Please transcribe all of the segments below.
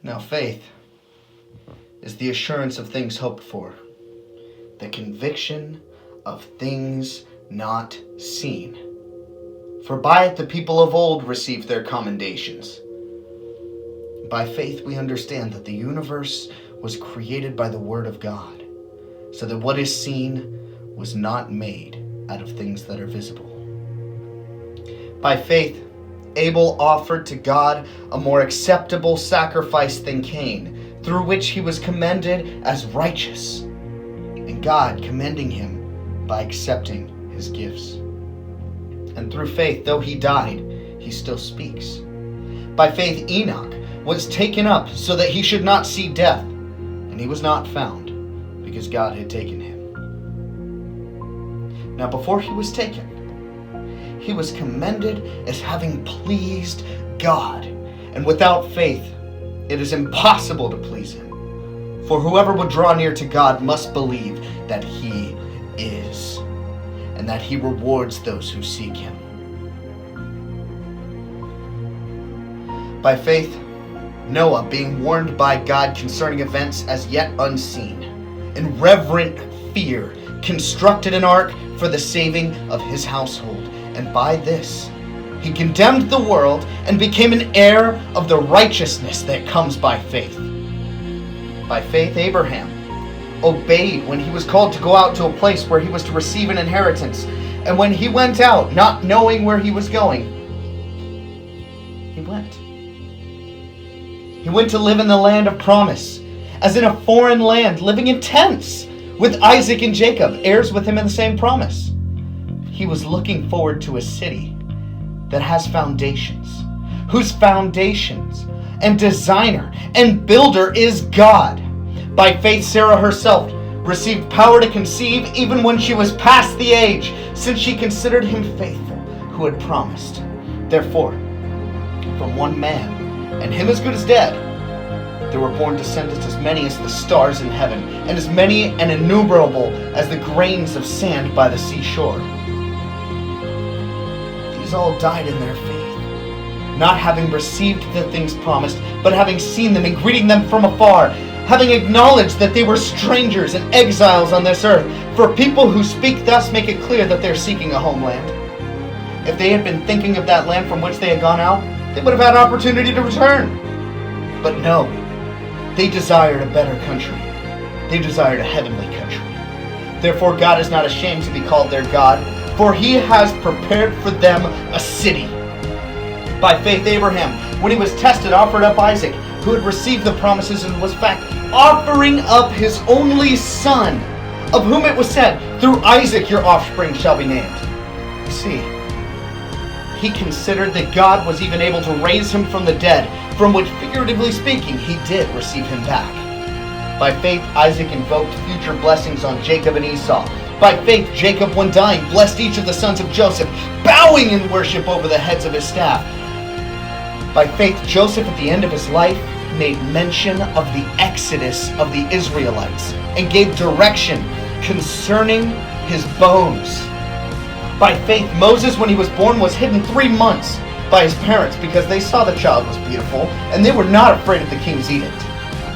Now faith is the assurance of things hoped for, the conviction of things not seen. For by it the people of old received their commendations. By faith we understand that the universe was created by the word of God, so that what is seen was not made out of things that are visible. By faith, Abel offered to God a more acceptable sacrifice than Cain, through which he was commended as righteous, and God commending him by accepting his gifts. And through faith, though he died, he still speaks. By faith, Enoch was taken up so that he should not see death, and he was not found, because God had taken him. Now before he was taken, he was commended as having pleased God. And without faith, it is impossible to please him. For whoever would draw near to God must believe that he is, and that he rewards those who seek him. By faith, Noah, being warned by God concerning events as yet unseen, in reverent fear, constructed an ark for the saving of his household. And by this, he condemned the world and became an heir of the righteousness that comes by faith. By faith, Abraham obeyed when he was called to go out to a place where he was to receive an inheritance. And when he went out, not knowing where he was going, he went. He went to live in the land of promise, as in a foreign land, living in tents with Isaac and Jacob, heirs with him in the same promise. He was looking forward to a city that has foundations, whose foundations and designer and builder is God. By faith, Sarah herself received power to conceive even when she was past the age, since she considered him faithful who had promised. Therefore, from one man, and him as good as dead, there were born descendants as many as the stars in heaven, and as many and innumerable as the grains of sand by the seashore. These all died in their faith, not having received the things promised, but having seen them and greeting them from afar, having acknowledged that they were strangers and exiles on this earth. For people who speak thus make it clear that they're seeking a homeland. If they had been thinking of that land from which they had gone out, they would have had opportunity to return. But no, they desired a better country. They desired a heavenly country. Therefore God is not ashamed to be called their God, for he has prepared for them a city. By faith Abraham, when he was tested, offered up Isaac, who had received the promises, and was in fact offering up his only son, of whom it was said, through Isaac your offspring shall be named. See, he considered that God was even able to raise him from the dead, from which, figuratively speaking, he did receive him back. By faith, Isaac invoked future blessings on Jacob and Esau. By faith, Jacob, when dying, blessed each of the sons of Joseph, bowing in worship over the heads of his staff. By faith, Joseph, at the end of his life, made mention of the exodus of the Israelites, and gave direction concerning his bones. By faith, Moses, when he was born, was hidden 3 months by his parents, because they saw the child was beautiful, and they were not afraid of the king's edict.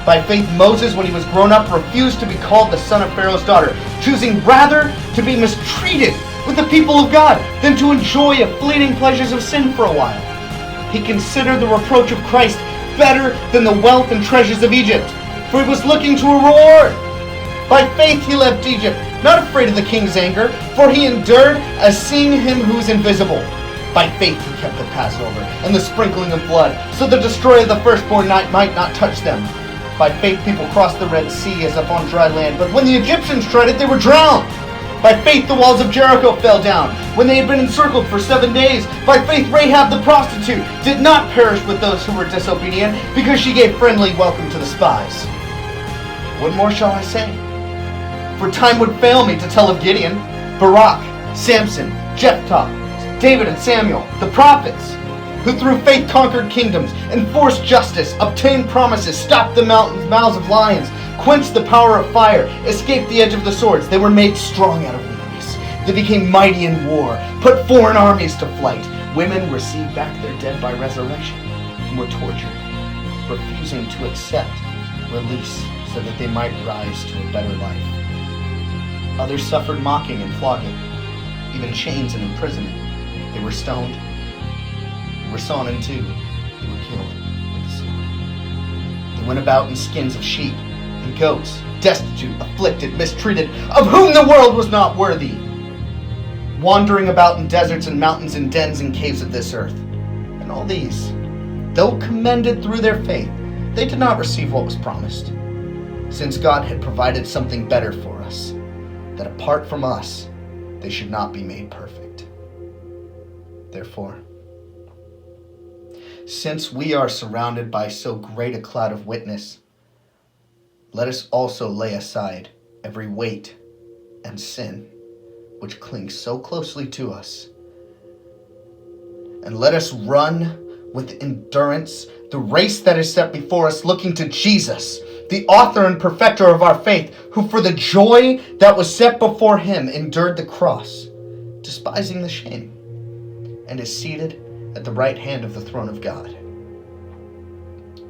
By faith, Moses, when he was grown up, refused to be called the son of Pharaoh's daughter, choosing rather to be mistreated with the people of God than to enjoy the fleeting pleasures of sin for a while. He considered the reproach of Christ better than the wealth and treasures of Egypt, for he was looking to a reward. By faith he left Egypt, not afraid of the king's anger, for he endured as seeing him who is invisible. By faith he kept the Passover and the sprinkling of blood, so the destroyer of the firstborn might not touch them. By faith people crossed the Red Sea as if on dry land, but when the Egyptians tried it, they were drowned. By faith the walls of Jericho fell down, when they had been encircled for 7 days. By faith Rahab the prostitute did not perish with those who were disobedient, because she gave friendly welcome to the spies. What more shall I say? For time would fail me to tell of Gideon, Barak, Samson, Jephthah, David and Samuel, the prophets, who through faith conquered kingdoms, enforced justice, obtained promises, stopped the mouths of lions, quenched the power of fire, escaped the edge of the swords. They were made strong out of weakness. They became mighty in war, put foreign armies to flight. Women received back their dead by resurrection and were tortured. refusing to accept release so that they might rise to a better life. Others suffered mocking and flogging, even chains and imprisonment. They were stoned, they were sawn in two, they were killed with the sword. They went about in skins of sheep and goats, destitute, afflicted, mistreated, of whom the world was not worthy, wandering about in deserts and mountains and dens and caves of this earth. And all these, though commended through their faith, they did not receive what was promised, since God had provided something better for us, that apart from us, they should not be made perfect. Therefore, since we are surrounded by so great a cloud of witness, let us also lay aside every weight and sin which clings so closely to us, and let us run with endurance the race that is set before us, looking to Jesus, the author and perfecter of our faith, who for the joy that was set before him endured the cross, despising the shame, and is seated at the right hand of the throne of God.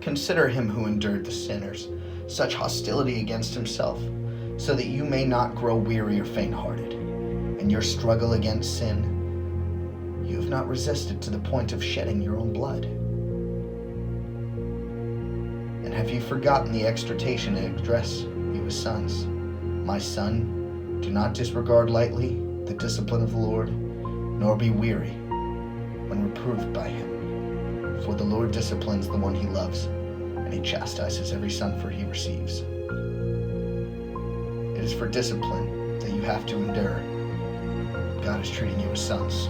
Consider him who endured the sinners, such hostility against himself, so that you may not grow weary or faint-hearted. In your struggle against sin, you have not resisted to the point of shedding your own blood. And have you forgotten the exhortation to address you as sons? My son, do not disregard lightly the discipline of the Lord, nor be weary when reproved by him. For the Lord disciplines the one he loves, and he chastises every son for he receives. It is for discipline that you have to endure. God is treating you as sons.